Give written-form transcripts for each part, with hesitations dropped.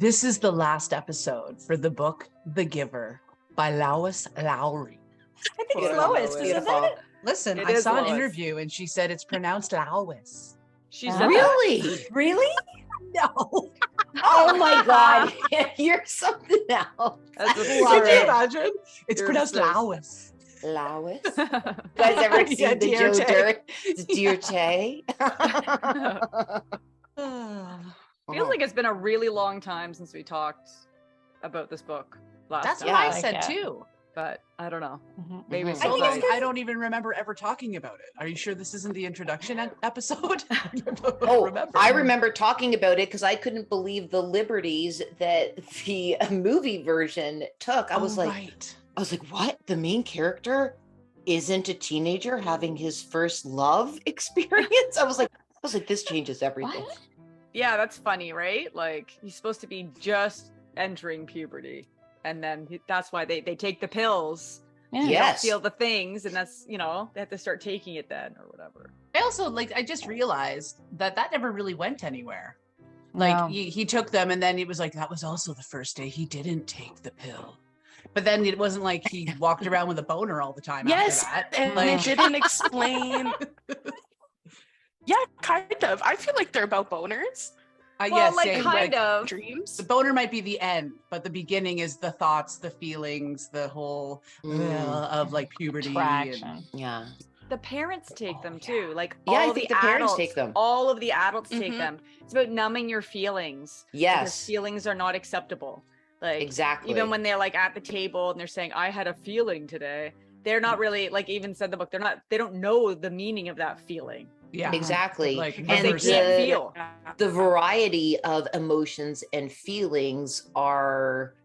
This is the last episode for the book The Giver by Lois Lowry. I think it's Lois, isn't it? Listen, I saw an interview and she said it's pronounced Lois. She said Really? Really? No. Oh my God. You're something else. That's Could you imagine? It's pronounced Lois. Lois? You guys ever seen the Joe Dirt? Dear Tay? Feels like it's been a really long time since we talked about this book last That's time. what I said too. But I don't know. Maybe Mhm. it's I, still think like, I don't even remember ever talking about it. Are you sure this isn't the introduction episode? I remember talking about it because I couldn't believe the liberties that the movie version took. I was like, what? The main character isn't a teenager having his first love experience? I was like, this changes everything. What? yeah, that's funny, right? Like he's supposed to be just entering puberty. And then that's why they take the pills. Yeah. They Yes. don't feel the things. And that's, they have to start taking it then or whatever. I also I just realized that never really went anywhere. Like he took them and then he was like, that was also the first day he didn't take the pill. But then it wasn't like he walked around with a boner all the time Yes, after that. and it didn't explain. Yeah, kind of. I feel like they're about boners. Well, yes, kind of. Dreams. The boner might be the end, but the beginning is the thoughts, the feelings, the whole of puberty. Attraction. Yeah. The parents take them too. Like Yeah, all I think the the parents adults take them. All of the adults take them. It's about numbing your feelings. Because Yes. feelings are not acceptable. Like Exactly. even when they're at the table and they're saying, I had a feeling today, they're not really even said in the book, they don't know the meaning of that feeling. Yeah, Exactly. Like, and they can't feel. the variety of emotions and feelings are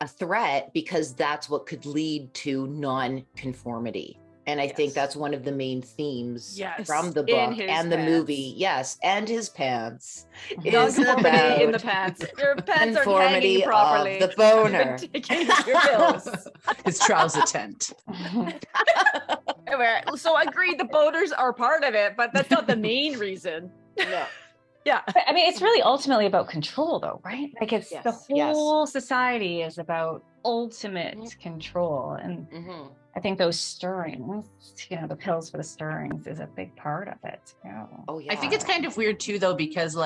a threat because that's what could lead to non-conformity. And I think that's one of the main themes from the book and the movie. Yes, and his pants. Is Non-conformity in the pants. Your pants aren't hanging properly. Of the boner. Taking your pills. His trouser tent. Anyway, so I agree the boners are part of it, but that's not the main reason. No. Yeah. But, I mean, it's really ultimately about control, though, right? Like it's the Yes. whole society is about ultimate control. And I think those stirrings, the pills for the stirrings is a big part of it. Yeah. Oh, yeah. I think it's kind of weird too, though, because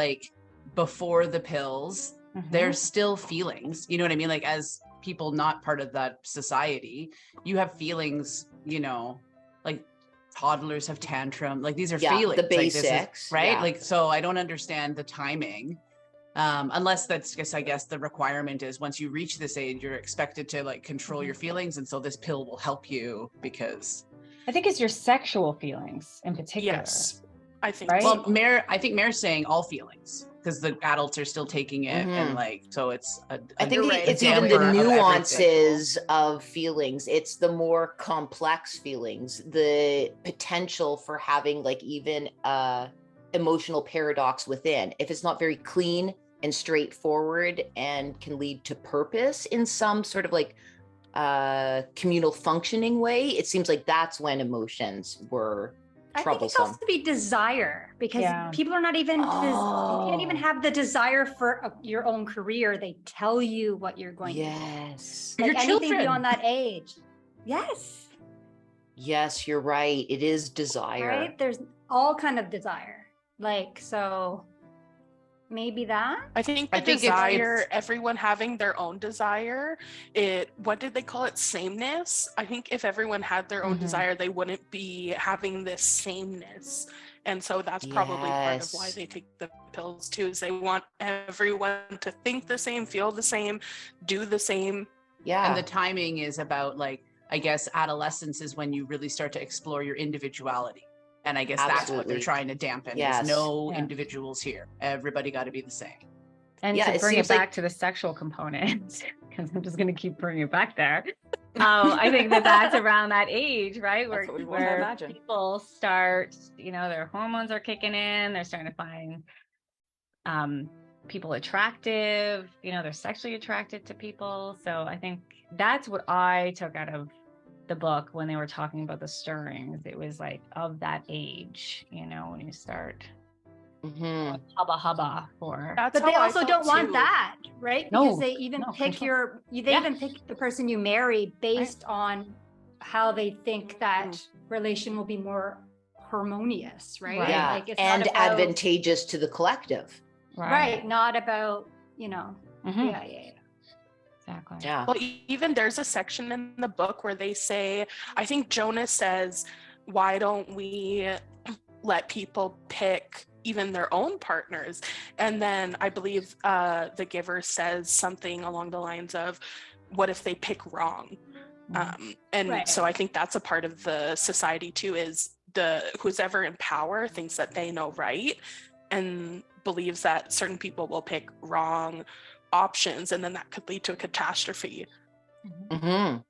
before the pills, there's still feelings. You know what I mean? Like as people not part of that society, you have feelings, like toddlers have tantrum. Like these are feelings. The basics. Right? Yeah. So I don't understand the timing. Unless I guess the requirement is once you reach this age, you're expected to control your feelings. And so this pill will help you because I think it's your sexual feelings in particular. Yes, I think. Right? So. Well, I think Mare's saying all feelings because the adults are still taking it and so it's I think it's even the nuances of feelings. It's the more complex feelings, the potential for having even emotional paradox within. If it's not very clean and straightforward and can lead to purpose in some sort of communal functioning way, it seems like that's when emotions were troublesome. I think it's also to be desire because people are not even, you can't even have the desire for your own career. They tell you what you're going to do. Yes. Like your anything children. beyond that age. Yes. Yes, you're right. It is desire. Right? There's all kind of desire. So maybe that. I think the desire, everyone having their own desire, what did they call it? Sameness. I think if everyone had their own desire, they wouldn't be having this sameness. And so that's probably part of why they take the pills too, is they want everyone to think the same, feel the same, do the same. Yeah. And the timing is about I guess adolescence is when you really start to explore your individuality. And I guess that's what they're trying to dampen. There's no individuals here. Everybody got to be the same. And to bring it back to the sexual component, because I'm just going to keep bringing it back there. I think that's around that age, right? Where people start, their hormones are kicking in. They're starting to find people attractive. They're sexually attracted to people. So I think that's what I took out of the book when they were talking about the stirrings. It was of that age, when you start hubba hubba for. But they also don't want that, right? Because they even pick even pick the person you marry based on how they think that relation will be more harmonious, right? Yeah, like it's and not about, advantageous to the collective. Right. Not about, Exactly. Yeah. Well, even there's a section in the book where they say, I think Jonas says, why don't we let people pick even their own partners? And then I believe the giver says something along the lines of, what if they pick wrong? So I think that's a part of the society too, is who's ever in power thinks that they know right and believes that certain people will pick wrong options, and then that could lead to a catastrophe. Can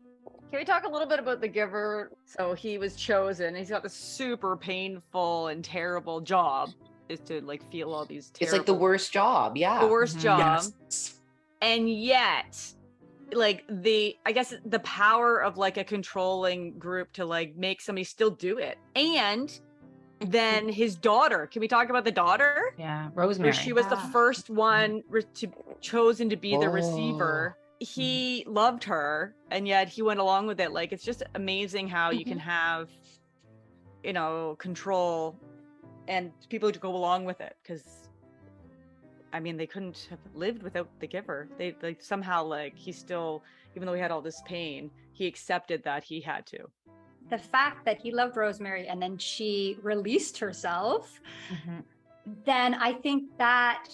we talk a little bit about the giver? So he was chosen. He's got this super painful and terrible job, is to like feel all these terrible... It's like the worst job. Yeah. The worst job. Yes. And yet, like I guess the power of like a controlling group to like make somebody still do it. And then his daughter, can we talk about the daughter? Yeah, Rosemary. She was the first one chosen to be the receiver. He loved her, and yet he went along with it. Like, it's just amazing how you can have, control and people to go along with it. Because, I mean, they couldn't have lived without the giver. They somehow, like, he still, even though he had all this pain, he accepted that he had to. The fact that he loved Rosemary and then she released herself, then I think that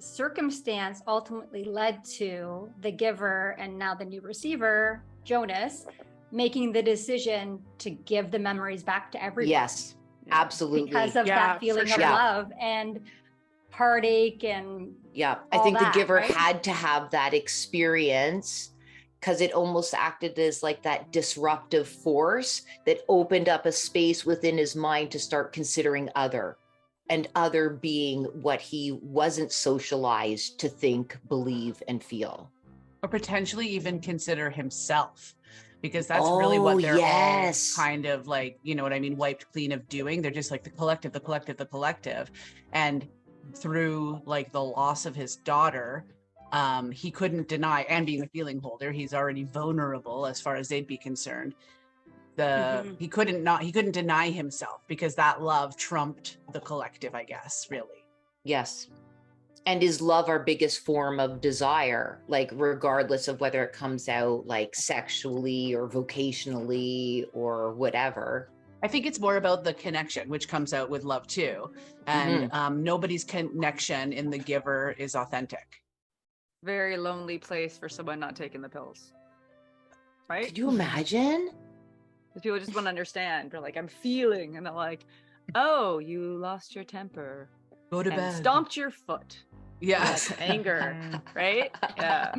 circumstance ultimately led to the giver and now the new receiver, Jonas, making the decision to give the memories back to everyone. Yes, absolutely. Because of that feeling of love and heartache and I think the giver had to have that experience, because it almost acted as like that disruptive force that opened up a space within his mind to start considering other, and other being what he wasn't socialized to think, believe, and feel. Or potentially even consider himself, because that's really what they're all kind of like, you know what I mean, wiped clean of doing. They're just like the collective. And through like the loss of his daughter, he couldn't deny, and being a feeling holder, he's already vulnerable as far as they'd be concerned. He couldn't deny himself, because that love trumped the collective, I guess, really. Yes. And is love our biggest form of desire, like regardless of whether it comes out like sexually or vocationally or whatever? I think it's more about the connection, which comes out with love too. And nobody's connection in the giver is authentic. Very lonely place for someone not taking the pills, right? Could you imagine? Because people just want to understand. They're like, I'm feeling, and they're like, oh, you lost your temper. Go to bed. Stomped your foot. Yes. Like anger, right? Yeah.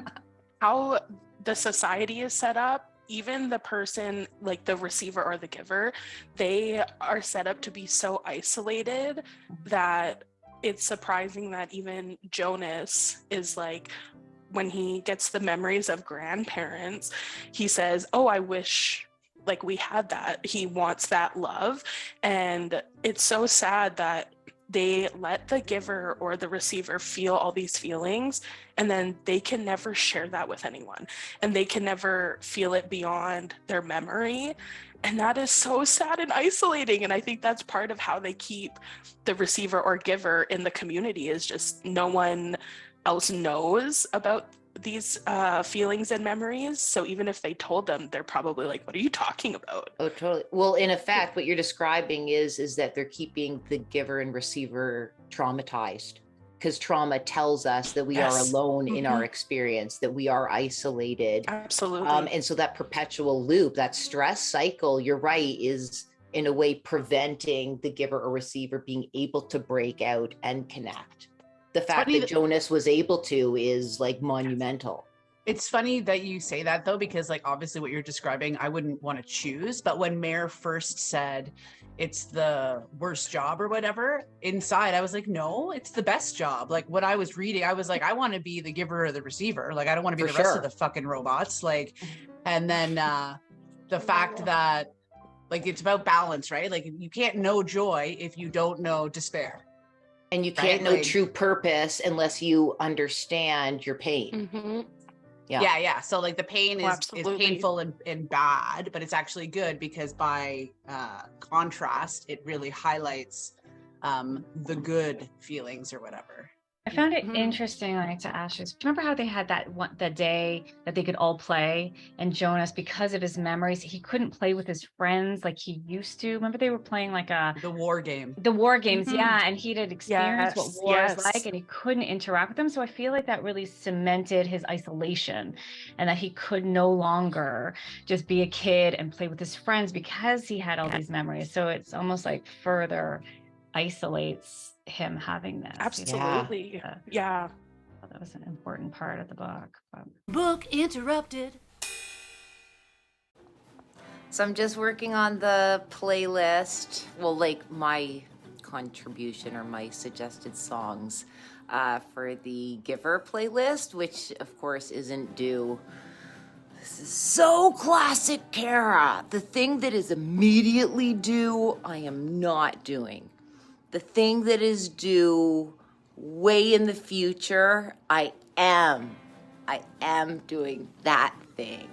How the society is set up, even the person, like the receiver or the giver, they are set up to be so isolated that it's surprising that even Jonas is like, when he gets the memories of grandparents, he says, oh, I wish like we had that. He wants that love. And it's so sad that they let the giver or the receiver feel all these feelings, and then they can never share that with anyone, and they can never feel it beyond their memory. And that is so sad and isolating. And I think that's part of how they keep the receiver or giver in the community, is just no one else knows about these feelings and memories. So even if they told them, they're probably like, what are you talking about? Oh, totally. Well, in effect, what you're describing is that they're keeping the giver and receiver traumatized, because trauma tells us that we are alone in our experience, that we are isolated. Absolutely. And so that perpetual loop, that stress cycle, you're right, is in a way preventing the giver or receiver being able to break out and connect. The fact that Jonas was able to is like monumental. It's funny that you say that though, because like obviously what you're describing, I wouldn't want to choose. But when Mare first said it's the worst job or whatever, inside I was like, no, it's the best job. Like what I was reading, I was like, I want to be the giver or the receiver. Like I don't want to be the rest of the fucking robots. Like, and then the fact that like it's about balance, right? Like you can't know joy if you don't know despair. And you can't know Like, true purpose unless you understand your pain. Mm-hmm. Yeah. So like the pain is Absolutely. painful and bad, but it's actually good because by contrast, it really highlights the good feelings or whatever. I found it interesting, like, to ask you, remember how they had that one, the day that they could all play, and Jonas, because of his memories, he couldn't play with his friends like he used to. Remember they were playing like the war game. The war games, and he had experienced what war is like, and he couldn't interact with them. So I feel like that really cemented his isolation, and that he could no longer just be a kid and play with his friends because he had all these memories. So it's almost like further isolates him having this. Absolutely. Yeah. That was an important part of the book. Book interrupted. So I'm just working on the playlist. Well, like my contribution or my suggested songs for the Giver playlist, which of course isn't due. This is so classic Kara. The thing that is immediately due, I am not doing. The thing that is due way in the future, I am doing that thing.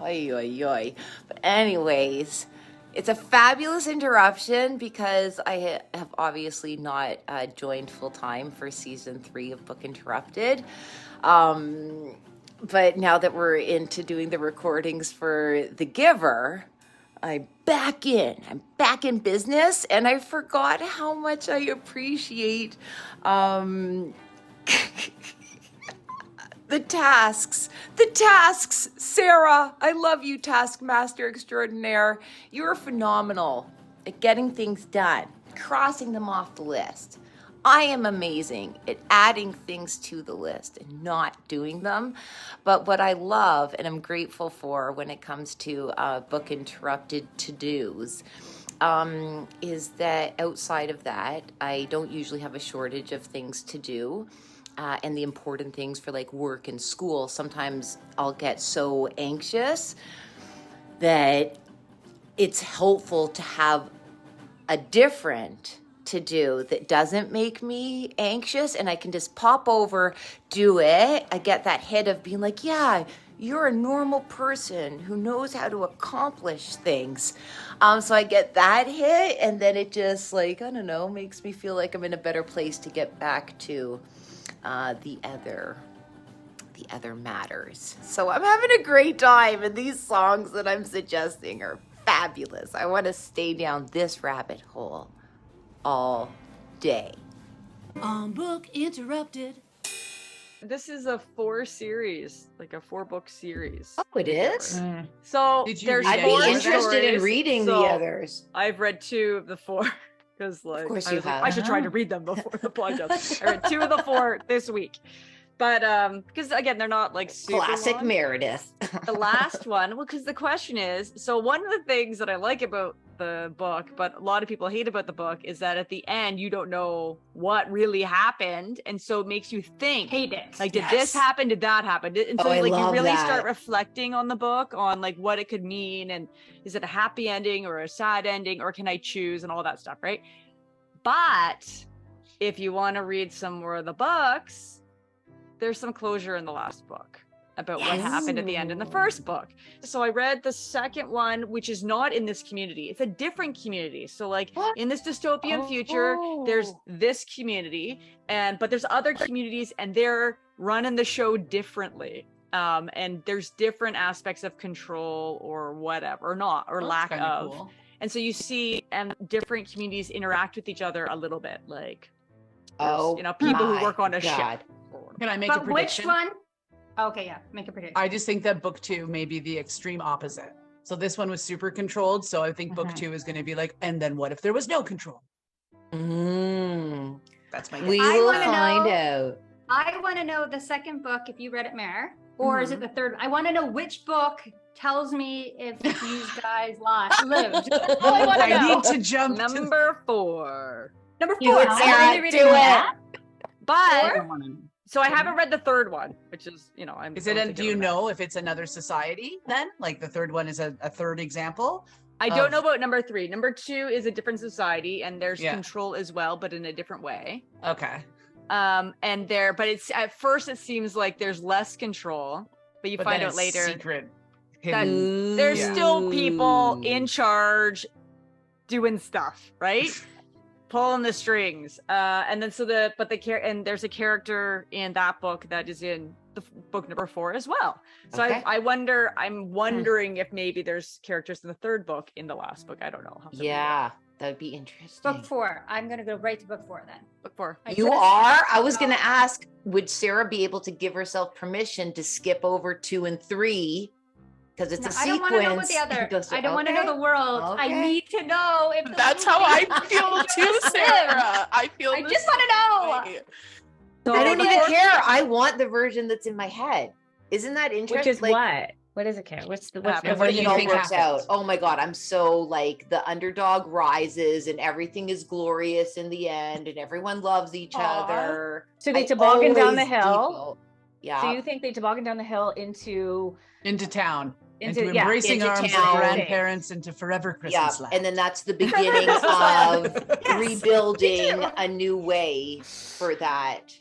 Oy, oy, oy. But anyways, it's a fabulous interruption because I have obviously not joined full time for season 3 of Book Interrupted. But now that we're into doing the recordings for The Giver, I'm back in business, and I forgot how much I appreciate the tasks, Sarah. I love you, Taskmaster Extraordinaire. You're phenomenal at getting things done, crossing them off the list. I am amazing at adding things to the list and not doing them. But what I love and I'm grateful for when it comes to Book Interrupted to-dos is that outside of that, I don't usually have a shortage of things to do. And the important things for like work and school, sometimes I'll get so anxious that it's helpful to have a different to do that doesn't make me anxious, and I can just pop over, do it. I get that hit of being like, yeah, you're a normal person who knows how to accomplish things. So I get that hit, and then it just like, I don't know, makes me feel like I'm in a better place to get back to the other matters. So I'm having a great time, and these songs that I'm suggesting are fabulous. I want to stay down this rabbit hole all day. On Book Interrupted. This is a 4 series, like a 4-book series. Oh, it is? So there's I'd four be interested stories, in reading so the others. I've read 2 of the 4 because like Of course I you was like, have. I should try to read them before the podcast. I read 2 of the 4 this week. But because again, they're not like super Classic long. Meredith. The last one, well, because the question is, so one of the things that I like about the book, but a lot of people hate about the book, is that at the end you don't know what really happened, and so it makes you think. Hate it. Like, did this happen? Did that happen? And so I like you love really that. start reflecting on the book, on like what it could mean, and is it a happy ending or a sad ending, or can I choose, and all that stuff, right? But if you want to read some more of the books, there's some closure in the last book about what happened at the end in the first book. So I read the second one, which is not in this community. It's a different community. So like in this dystopian future, there's this community, but there's other communities, and they're running the show differently. And there's different aspects of control or whatever, or not, or lack of. Cool. And so you see different communities interact with each other a little bit, like people who work on a ship. Can I make a prediction? Which one? Okay, yeah, make a prediction. I just think that book 2 may be the extreme opposite. So this one was super controlled. So I think book 2 is going to be like, and then what if there was no control? That's my guess. We will find out. I want to know the second book, if you read it, Mare, or is it the third? I want to know which book tells me if these guys lived. I need to jump Number 4. Number 4. Do it. But so I haven't read the third one, which is, I'm. Is it? Do you know if it's another society then? Like the third one is a third example? I don't know about number 3. Number 2 is a different society, and there's control as well, but in a different way. Okay. But it's at first it seems like there's less control, but you find out later secret. That there's still people in charge doing stuff, right? Pulling the strings. And then and there's a character in that book that is in the book number 4 as well. So I'm wondering if maybe there's characters in the 3rd book in the last book. I don't know. That'd be interesting. Book 4. I'm going to go right to book 4 then. Book 4. You are? I was going to ask, would Sarah be able to give herself permission to skip over 2 and 3, because it's a sequence. I don't want to know what the other. I don't want to know the world. I need to know if that's how I feel too, Sarah. I just want to know. So I don't even care. I want the version that's in my head. Isn't that interesting? Which is what? What does it care? What do you think works out? Oh my God, I'm so like the underdog rises and everything is glorious in the end and everyone loves each other. So they toboggan down the hill. Yeah. So you think they toboggan down the hill into town. Into embracing arms of grandparents into forever Christmas land. And then that's the beginning of rebuilding a new way for that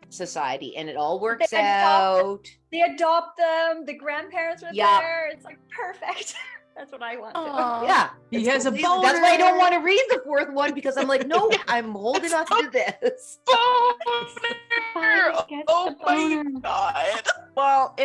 society, and it all works out. They adopt them. The grandparents are there. It's like perfect. That's what I want. Yeah, he has a boner. That's why I don't want to read the 4th one, because I'm like, no, I'm holding on to this. Oh my God. Well,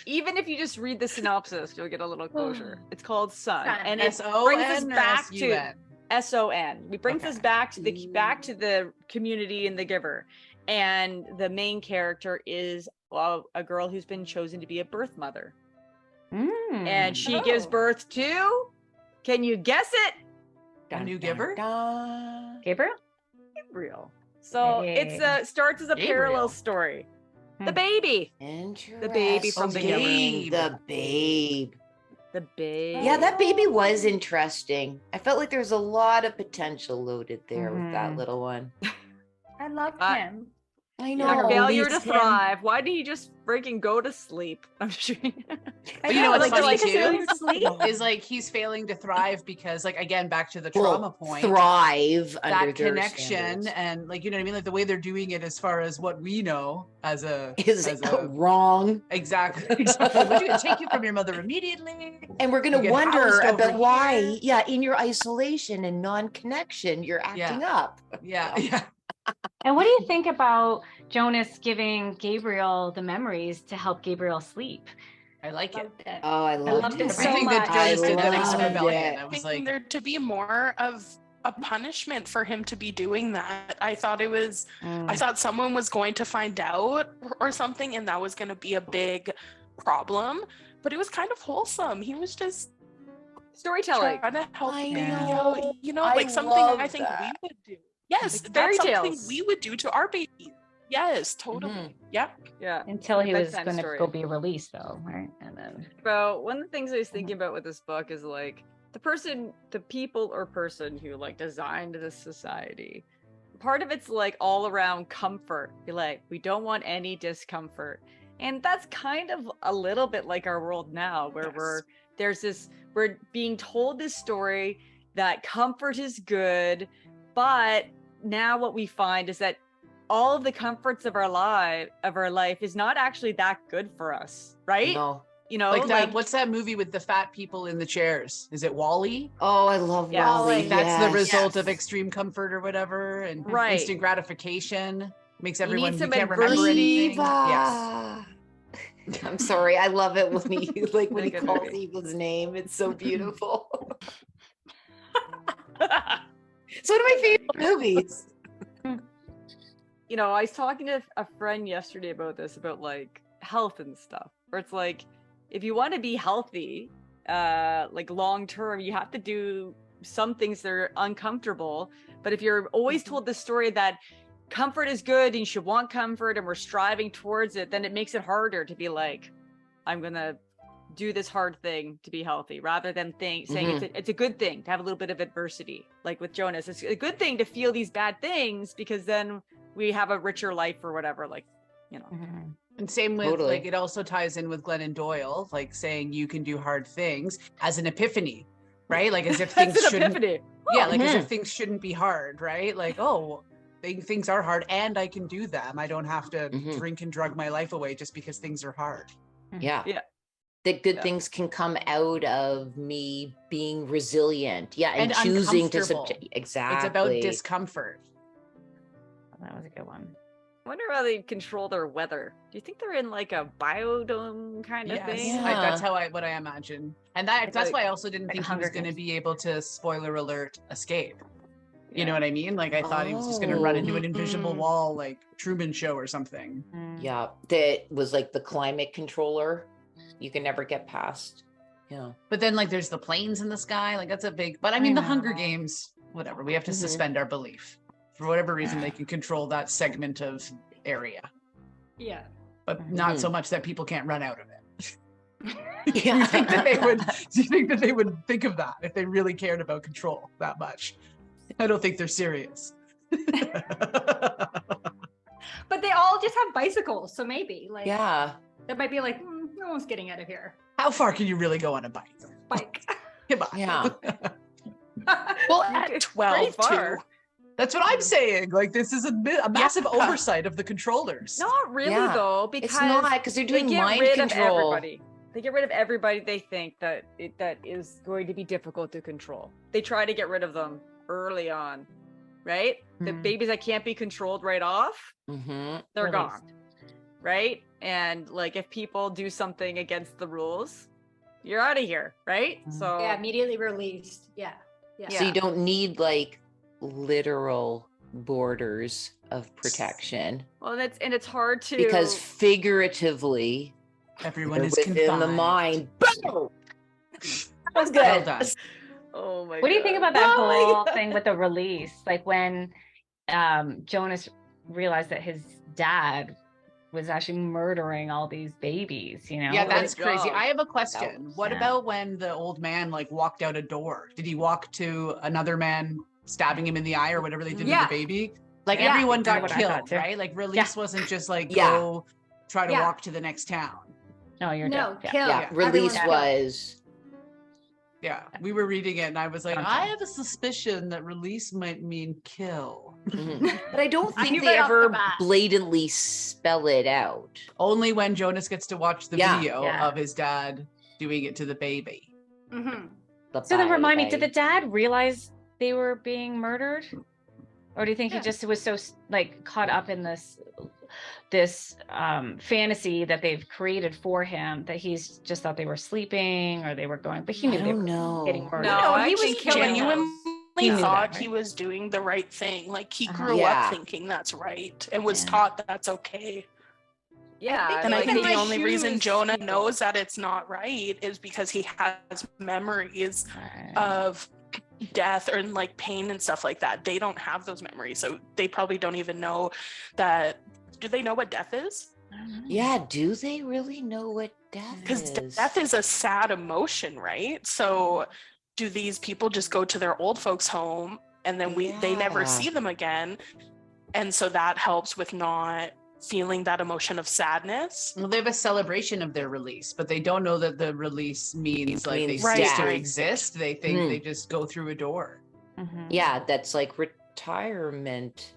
even if you just read the synopsis, you'll get a little closure. It's called Son, and it brings us back to SON. We brings us back to the community and the giver. And the main character is a girl who's been chosen to be a birth mother. And she gives birth to, can you guess it? A new giver? Gabriel. So it starts as a parallel story. The baby. Interesting. The baby from the giver. The babe. The babe. Yeah, that baby was interesting. I felt like there was a lot of potential loaded there with that little one. I love him. I know. Failure to thrive. Why did he just freaking go to sleep? I'm sure. But you know what's funny too? Is like he's failing to thrive because, like, again, back to the trauma point. Thrive that under connection and, like, you know what I mean? Like the way they're doing it as far as what we know as a wrong. Exactly. We're gonna take you from your mother immediately. And we're gonna wonder about why, in your isolation and non-connection, you're acting up. Yeah. And what do you think about Jonas giving Gabriel the memories to help Gabriel sleep? I like it. Oh, I loved it. I think that Jonas did that extra rebellion. I was like, there to be more of a punishment for him to be doing that. I thought it was, I thought someone was going to find out or something, and that was going to be a big problem. But it was kind of wholesome. He was just storytelling. Trying to help like something I think we would do. Yes, like that's something we would do to our babies. Yes, totally. Yeah. Until he was going to go be released, though, right? And then. Bro, one of the things I was thinking about with this book is like the people or person who like designed this society. Part of it's like all around comfort. You're like, we don't want any discomfort, and that's kind of a little bit like our world now, where we're being told this story that comfort is good, but now what we find is that all of the comforts of our life is not actually that good for us, right? No. You know, like what's that movie with the fat people in the chairs? Is it WALL-E? Oh, I love WALL-E. That's the result of extreme comfort or whatever, and instant gratification makes everyone you can't remember anything. Yes. I'm sorry, I love it when he calls Eva's name. It's so beautiful. It's one of my favorite movies. You know, I was talking to a friend yesterday about like health and stuff, where it's like, if you want to be healthy, like long term, you have to do some things that are uncomfortable. But if you're always told the story that comfort is good and you should want comfort and we're striving towards it, then it makes it harder to be like, I'm gonna do this hard thing to be healthy, rather than saying it's a good thing to have a little bit of adversity. Like with Jonas, it's a good thing to feel these bad things, because then we have a richer life or whatever, like, you know. And same with like, it also ties in with Glennon Doyle, like saying you can do hard things as an epiphany. right? Like as if things That's an shouldn't. epiphany. Yeah, like as if things shouldn't be hard, right? Like, oh, things are hard and I can do them. I don't have to drink and drug my life away just because things are hard. Yeah. Yeah. That good things can come out of me being resilient. Yeah. And, And choosing to uncomfortable. exactly. It's about discomfort. That was a good one. I wonder how they control their weather. Do you think they're in like a biodome kind of Yes, thing? that's what I imagine. And that's why I also didn't think he was going to Games. be able to, spoiler alert, escape. You know what I mean? Like I thought he was just going to run into an invisible wall, like Truman Show or something. Yeah. That was like the climate controller. You can never get past. Yeah. But then like there's the planes in the sky. Like that's a big, but I mean, the Hunger Games, whatever. We have to suspend our belief. For whatever reason, they can control that segment of area. Yeah. But not so much that people can't run out of it. Yeah. Do you think that they would think of that if they really cared about control that much? I don't think they're serious. But they all just have bicycles, so maybe like Yeah. that might be like no one's getting out of here. How far can you really go on a bike? Bike. Come on. Yeah. Well, at 12 far. too. That's what I'm saying. Like this is a massive oversight of the controllers. Not really Yeah. though, because It's not because they're doing they get mind rid control. of everybody. They get rid of everybody they think that is going to be difficult to control. They try to get rid of them early on, right? The babies that can't be controlled right off, they're Released. gone, right? And like if people do something against the rules, you're out of here, right? So Yeah, immediately released. Yeah. So you don't need like literal borders of protection well, it's hard to because figuratively Everyone they're is within confined. the mind. Boom! That was good. Well done. Oh my god. What do you think about that Oh my whole God. thing with the release? Like when Jonas realized that his dad was actually murdering all these babies, you know? Yeah, that's my crazy. God. I have a question. What Yeah. about when the old man like walked out a door? Did he walk to another man stabbing him in the eye or whatever they did to Yeah. the baby? Like Yeah. everyone That's got what I thought killed, too. right? Like release wasn't just like Yeah. go try to Yeah. walk to the next town. No, you're No, dead. kill. Yeah, release Everyone's was Yeah, we were reading it and I was like, Okay. I have a suspicion that release might mean kill. but I don't I think knew they right off the ever bat. blatantly spell it out. Only when Jonas gets to watch the Yeah. video Yeah. of his dad doing it to the baby. Mm-hmm. So then remind me, did the Bye-bye. dad realize they were being murdered? Or do you think he just was so like caught up in this fantasy that they've created for him that he's just thought they were sleeping or they were going, but he I knew they don't were know. getting murdered. No, No, I he was think killing genuinely He knew that, thought right? he was doing the right thing. Like he Uh-huh. grew Yeah. up thinking that's right and was Yeah. taught that's okay. Yeah, And I like, think they the only reason choose Jonah people. knows that it's not right is because he has memories Right. of death or like pain and stuff like that. They don't have those memories, so they probably don't even know that. Do they know what death is? I don't know. Yeah, do they really know what death Because is? death is a sad emotion, right? So do these people just go to their old folks' home and then they never Yeah. see them again? And so that helps with not feeling that emotion of sadness. Well, they have a celebration of their release, but they don't know that the release means like they Means cease to death. exist. They think Hmm. they just go through a door. Mhm. Yeah, that's like retirement.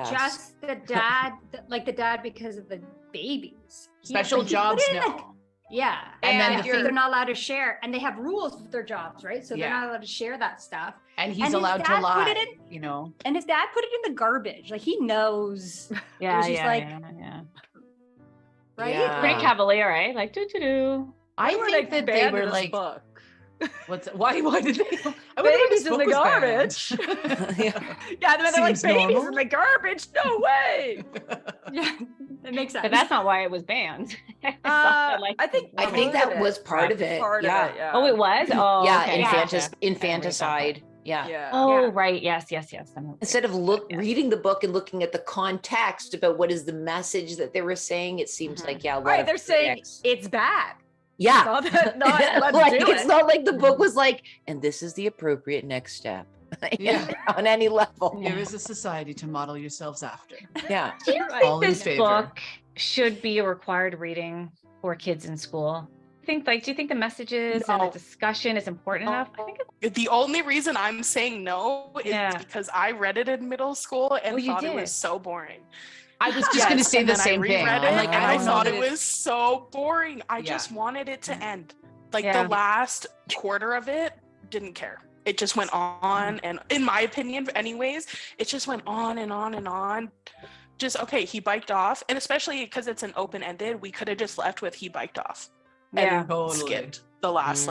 Just the dad, like the dad because of the babies. Special But he put jobs it in the- now. Yeah. And then the they're thing- not allowed to share, and they have rules with their jobs, right? So they're Yeah. not allowed to share that stuff. And And he's his allowed to dad put lie, it in- you know. And his dad put it in the garbage. Like he knows, Yeah, was just yeah, like- yeah. right? Yeah. Very cavalier, eh? Like do. I They were, think that they banned were in this like, book. why did they? I wonder why Babies this in book the was garbage. banned. Yeah. Yeah, and then they're like, Seems babies normal. in the garbage? No way. Yeah, it makes sense. But that's not why it was banned. I think I think Part that of it. was part of it. Part yeah. of it, yeah. Oh, it was? Oh, Yeah, okay. Gotcha. infanticide. Yeah. Yeah. Oh, Yeah. right. Yes. Instead of reading the book and looking at the context about what is the message that they were saying, it seems Mhm. like a lot Right, of they're saying critics. it's bad. Yeah. Not let's like do it's it. not like the book was like, and this is the appropriate next step. Yeah. On any level. Here is a society to model yourselves after. Yeah. Do you All think in this favor. book should be a required reading for kids in school? Do you think the messages and the discussion is important enough? I think the only reason I'm saying no is because I read it in middle school and thought it was so boring. I was just going to say the same thing. I'm like, and I thought it was so boring. I just wanted it to end. Like the last quarter of it, didn't care. It just went on, and in my opinion, anyways, it just went on and on and on. Just okay, he biked off, and especially because it's an open-ended, we could have just left with he biked off. And skipped the last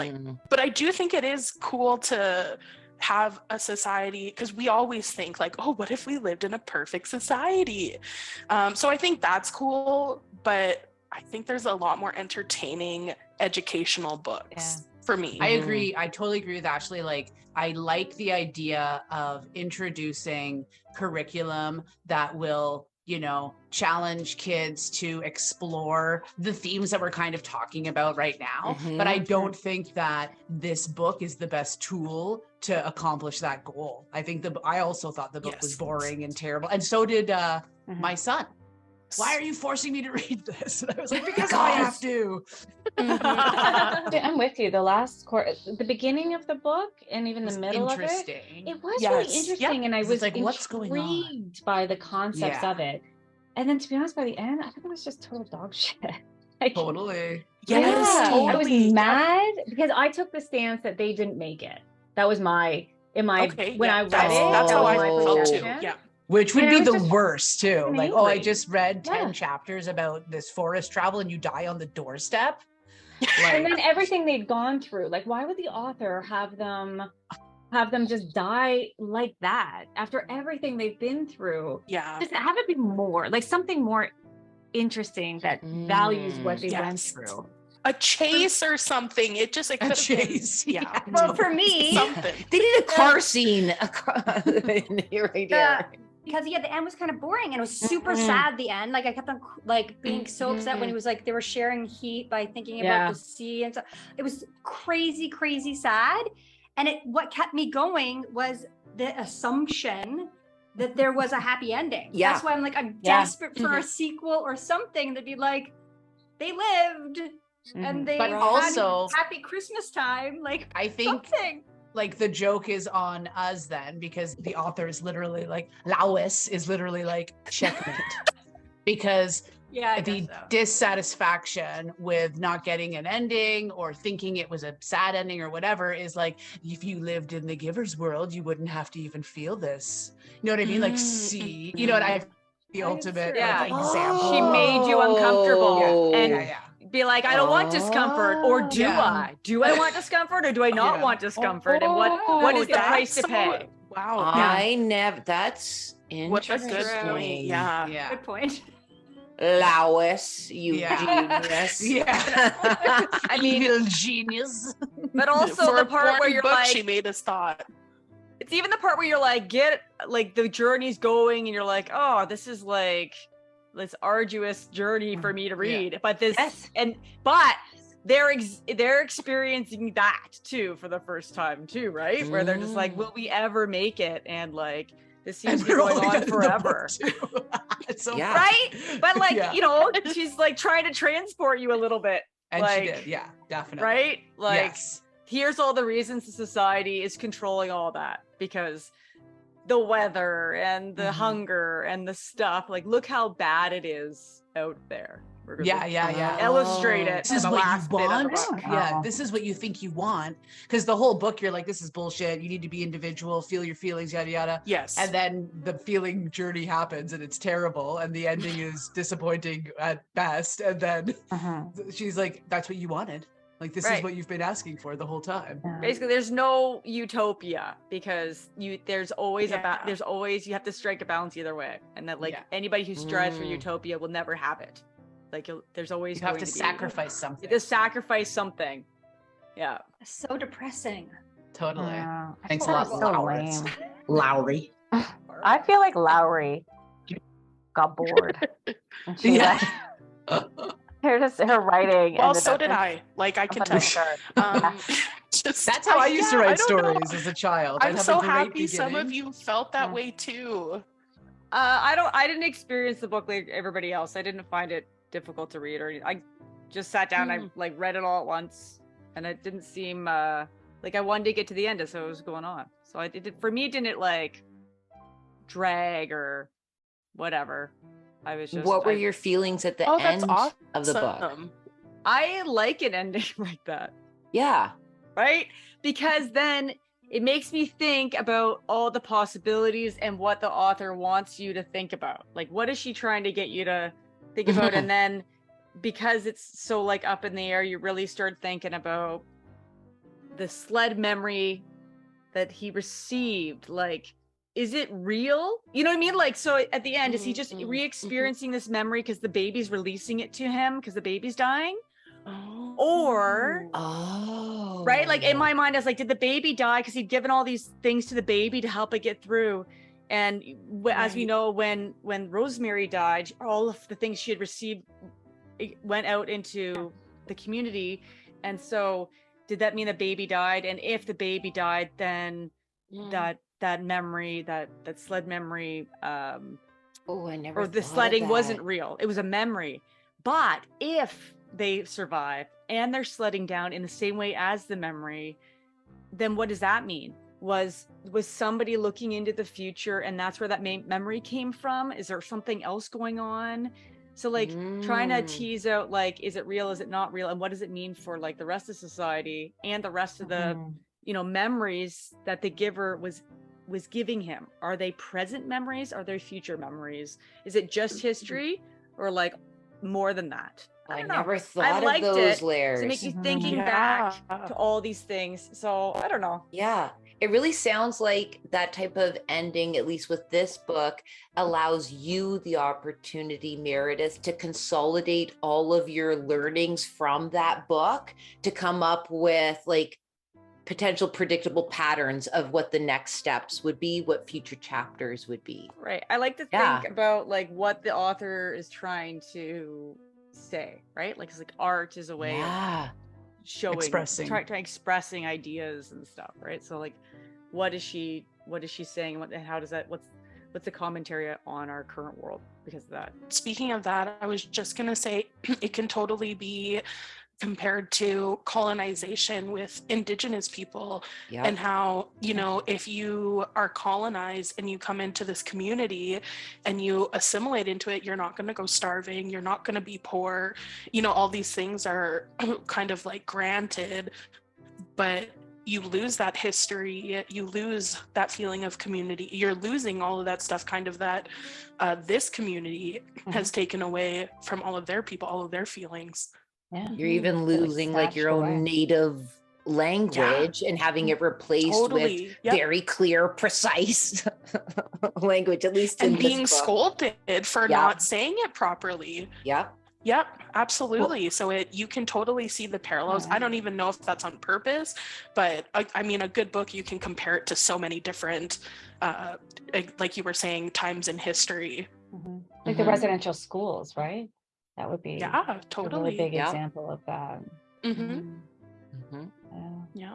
but I do think it is cool to have a society, because we always think like, oh, what if we lived in a perfect society? So I think that's cool, but I think there's a lot more entertaining educational books for me. I agree. I totally agree with Ashley. Like, I like the idea of introducing curriculum that will, challenge kids to explore the themes that we're kind of talking about right now. But I don't think that this book is the best tool to accomplish that goal. I also thought the book was boring and terrible. And so did my son. Why are you forcing me to read this? And I was like, because I have to. I'm with you. The last the beginning of the book and even the middle of it, it was really interesting. And I was like, what's going on? Intrigued by the concepts of it. And then to be honest, by the end, I think it was just total dog shit. Totally. Yes, totally. I was mad because I took the stance that they didn't make it. That was when I read it. That's how I felt too. Yeah. Which would be the worst too. Like, I just read 10 chapters about this forest travel and you die on the doorstep. And then everything they'd gone through, like, why would the author have them just die like that after everything they've been through? Yeah. Just have it be more, like something more interesting that values what they went through. A chase or something. It could have chase. Been, yeah. Well, for me, something. They did a car scene right there. Because the end was kind of boring and it was super sad. The end, like I kept on like being so upset when he was like they were sharing heat by thinking about the sea and so it was crazy sad. And what kept me going was the assumption that there was a happy ending. Yeah. That's why I'm like I'm desperate for a sequel or something to be like they lived and they had happy Christmas time. Like I think something. Like the joke is on us then, because the author is literally like, Lois is literally like, checkmate. Because the dissatisfaction with not getting an ending or thinking it was a sad ending or whatever is like, if you lived in the giver's world, you wouldn't have to even feel this. You know what I mean? Like, see, you know what the ultimate example. She made you uncomfortable and be like, I don't want discomfort, or do I? Do I want discomfort, or do I not want discomfort? And what is the price to pay? Wow. I never. That's interesting. What a good point. Yeah. Good point. Lois, you genius. I mean, evil genius. But also the part where you're like, she made us thought. It's even the part where you're like, the journey's going, and you're like, oh, this is like this arduous journey for me to read. But but they're experiencing that too for the first time too, right? Where they're just like, will we ever make it? And like, this seems to be going on forever. It's so right? But like, she's like trying to transport you a little bit. And like, she did, definitely. Right? Like, here's all the reasons the society is controlling all that, because the weather and the hunger and the stuff, like, look how bad it is out there. Illustrate it. This is what you want. This is what you think you want. Because the whole book, you're like, this is bullshit. You need to be individual, feel your feelings, yada yada. Yes. And then the feeling journey happens, and it's terrible, and the ending is disappointing at best. And then she's like, "That's what you wanted. Like, this is what you've been asking for the whole time." Basically, there's no utopia, because there's always you have to strike a balance either way, and that anybody who strives for utopia will never have it. Like, there's always you have to sacrifice something. To sacrifice something. Yeah. So depressing. Totally. Thanks a lot, so Lowry. I feel like Lowry got bored. Her writing. Well, so did I. Like, I can tell. That's how I used to write stories as a child. I'm so happy some of you felt that way too. I didn't experience the book like everybody else. I didn't find it difficult to read, or just sat down. I like read it all at once, and it didn't seem like I wanted to get to the end of what was going on. So for me, it didn't like drag or whatever. I was just. What were your feelings at the end of the book? I like an ending like that. Yeah. Right? Because then it makes me think about all the possibilities and what the author wants you to think about. Like, what is she trying to get you to think about? And then because it's so like up in the air, you really start thinking about the sled memory that he received. Like, is it real? You know what I mean? Like, so at the end, is he just re-experiencing this memory because the baby's releasing it to him because the baby's dying? Or right, like in my mind I was like, did the baby die because he'd given all these things to the baby to help it get through? And as we know, when Rosemary died, all of the things she had received went out into the community. And so did that mean the baby died? And if the baby died, then that memory, that sled memory, I never or the sledding wasn't real, it was a memory. But if they survive and they're sledding down in the same way as the memory, then what does that mean? Was somebody looking into the future and that's where that memory came from? Is there something else going on? So like trying to tease out, like, is it real, is it not real, and what does it mean for like the rest of society and the rest of the memories that the giver was giving him? Are they present memories? Are they future memories? Is it just history or like more than that? I never thought of those layers. To make you thinking back to all these things. So I don't know. Yeah, it really sounds like that type of ending, at least with this book, allows you the opportunity, Meredith, to consolidate all of your learnings from that book to come up with like potential predictable patterns of what the next steps would be, what future chapters would be. Right. I like to think about like what the author is trying to say, right? Like it's like art is a way of showing, expressing ideas and stuff, right? So like what is she saying, and how does that, what's the commentary on our current world because of that? Speaking of that, I was just gonna say it can totally be compared to colonization with Indigenous people and how, you know, if you are colonized and you come into this community and you assimilate into it, you're not going to go starving, you're not going to be poor, you know, all these things are kind of like granted, but you lose that history, you lose that feeling of community, you're losing all of that stuff kind of that this community has taken away from all of their people, all of their feelings. Yeah. You're even losing like your own native language and having it replaced with very clear, precise language, at least in being scolded for not saying it properly. Yep, absolutely. Well, so you can totally see the parallels. I don't even know if that's on purpose, but I mean, a good book, you can compare it to so many different, like you were saying, times in history. Like the residential schools, right? That would be totally a really big example of that. Yeah.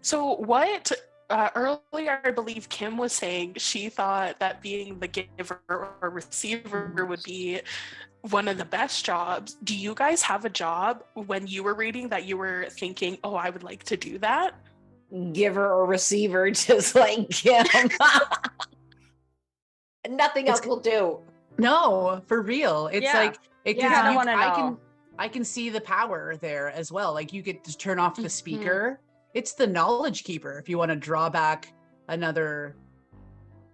So what earlier, I believe Kim was saying she thought that being the giver or receiver would be one of the best jobs. Do you guys have a job when you were reading that you were thinking, oh, I would like to do that? Giver or receiver, just like Kim. Nothing else will do. No, for real. It's like it can, I can see the power there as well. Like you could just turn off the speaker. It's the knowledge keeper. If you want to draw back another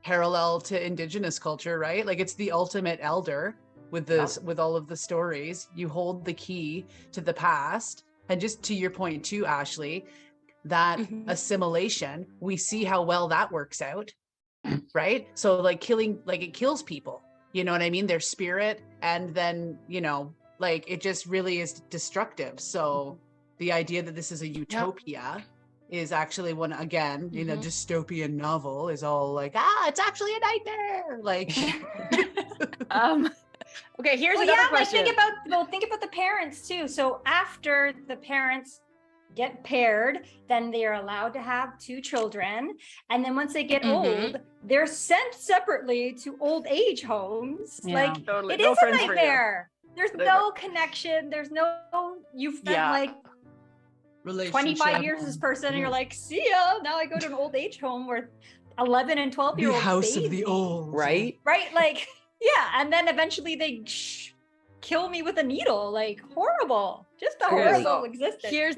parallel to Indigenous culture, right? Like it's the ultimate elder with this, with all of the stories. You hold the key to the past. And just to your point too, Ashley, that assimilation, we see how well that works out, right? So like it kills people. You know what I mean? Their spirit, and then, you know, like it just really is destructive. So the idea that this is a utopia is actually one, again, you know, dystopian novel is all like, it's actually a nightmare. Like, okay, here's another question. Like think about the parents too. So after the parents get paired, then they are allowed to have 2 children, and then once they get old, they're sent separately to old age homes. Like totally. It is a nightmare. There's no connection. There's no, you've spent like 25 years with this person and you're like, see ya. Now I go to an old age home where 11 and 12-year-old the house babies. of the old. Right? Right? Like, yeah. And then eventually they kill me with a needle. Like, horrible. Just a horrible existence. Here's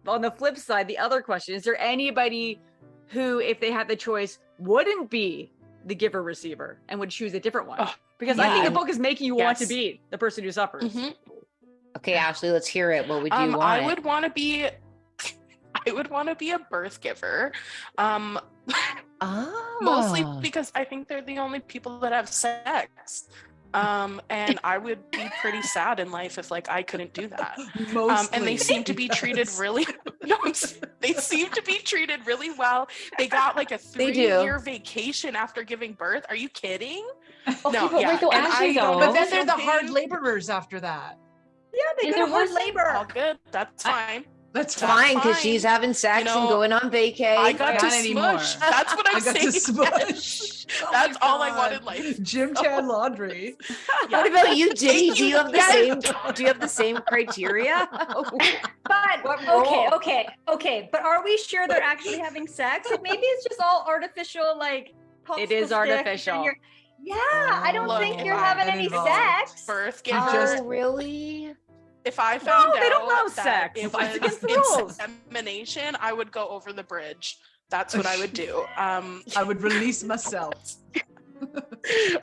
on the flip side, the other question. Is there anybody who, if they had the choice, wouldn't be the giver receiver and would choose a different one? Because I think the book is making you want to be the person who suffers. Mm-hmm. Okay, Ashley, let's hear it. What would you want? I would want to be a birth giver. Mostly because I think they're the only people that have sex. And I would be pretty sad in life if like I couldn't do that. And they seem to be treated really they seem to be treated really well. They got like a 3-year vacation after giving birth. Are you kidding? But then they're the hard laborers after that. Yeah, they go to hard labor. All good. That's fine. That's fine because she's having sex and going on vacay. I got to smush. That's what I'm saying. Smush. That's all I want in life. Gym tan laundry. What about you, Diddy? Do you have the same? Do you have the same criteria? But okay. But are we sure they're actually having sex? Like, maybe it's just all artificial. Like it is artificial. I don't think you're having any sex. Birth giver. Really? If I found out they don't love sex. It was insemination, I would go over the bridge. That's what I would do. I would release myself.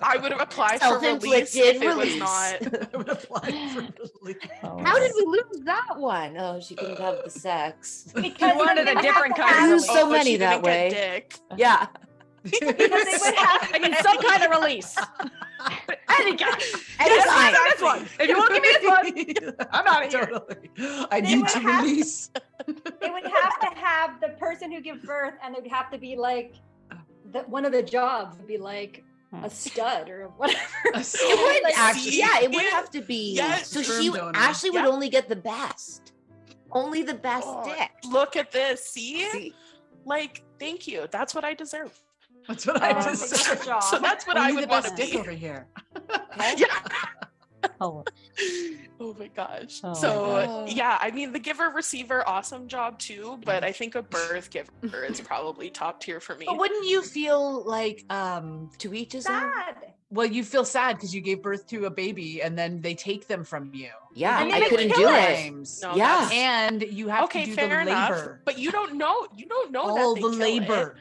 I would apply for release if it was not. I would apply for release. How did we lose that one? Oh, she couldn't have the sex. Because you wanted a different kind. Lose so many that way. Dick. Yeah. Because they would have. I need some kind of release. Any kind. This one. If you won't give me this one, I'm out of here. Totally. I need to release. They would have to have the person who gives birth, and it would have to be like one of the jobs would be like a stud or whatever. It would actually, it would have to be. Yes, so Ashley would only get the best. Only the best dick. Look at this. See? Like, thank you. That's what I deserve. That's what I deserve. So that's what I would want to be be over here. Oh my gosh. I mean, the giver receiver, awesome job too, but I think a birth giver is probably top tier for me. But wouldn't you feel like to each his own? Well, you feel sad because you gave birth to a baby and then they take them from you. Yeah, and I couldn't do it. No, yeah, and you have to do the labor. Enough, but you don't know all that the labor.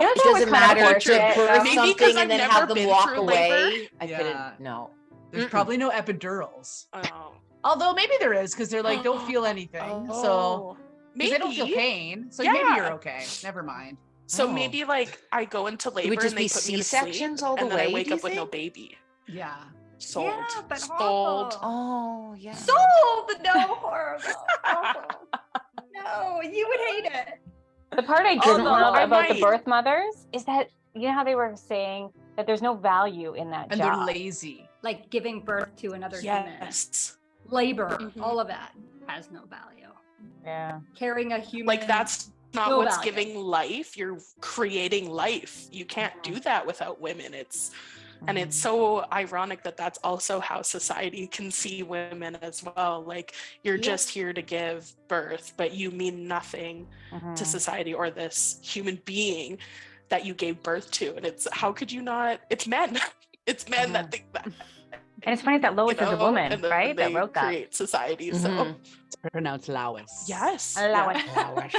It doesn't matter to birth something and then have them walk away. Labor. I couldn't. No, there's probably no epidurals. Although maybe there is because they're like don't feel anything, so maybe they don't feel pain. So maybe you're okay. Never mind. So maybe like I go into labor and they put me to sleep, all the and way, then I wake up with no baby. Yeah. Sold. Yeah, but sold. Oh, yeah. Sold. No, horrible. No, you would hate it. The part I didn't love about the birth mothers is that, you know how they were saying that there's no value in that and job. And they're lazy. Like giving birth to another human. Labor, all of that has no value. Yeah. Carrying a human. Like that's not what's giving life. You're creating life. You can't do that without women. And it's so ironic that that's also how society can see women as well. Like you're just here to give birth, but you mean nothing to society or this human being that you gave birth to. And it's, how could you not? It's men. It's men that think that. And it's funny that Lois is a woman, right? That wrote that. Create society. So it's pronounced Lois. Yes. Lois. Lois.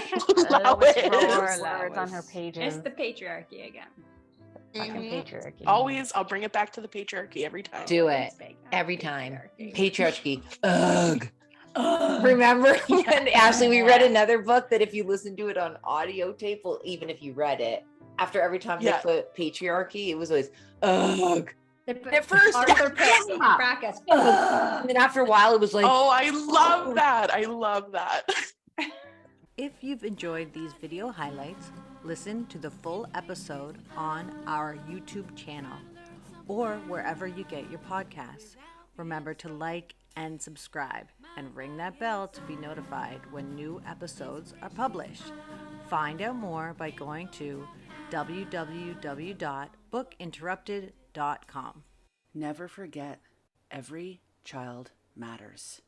Words on her pages. It's the patriarchy again. Patriarchy. Always, I'll bring it back to the patriarchy every time. Do it every time. Patriarchy. Ugh. Remember when Ashley, we read another book that if you listen to it on audio tape, well, even if you read it, after every time they put patriarchy, it was always ugh. At first, and then after a while, it was like, oh, I love that. I love that. If you've enjoyed these video highlights, listen to the full episode on our YouTube channel or wherever you get your podcasts. Remember to like and subscribe and ring that bell to be notified when new episodes are published. Find out more by going to www.bookinterrupted.com. Never forget, every child matters.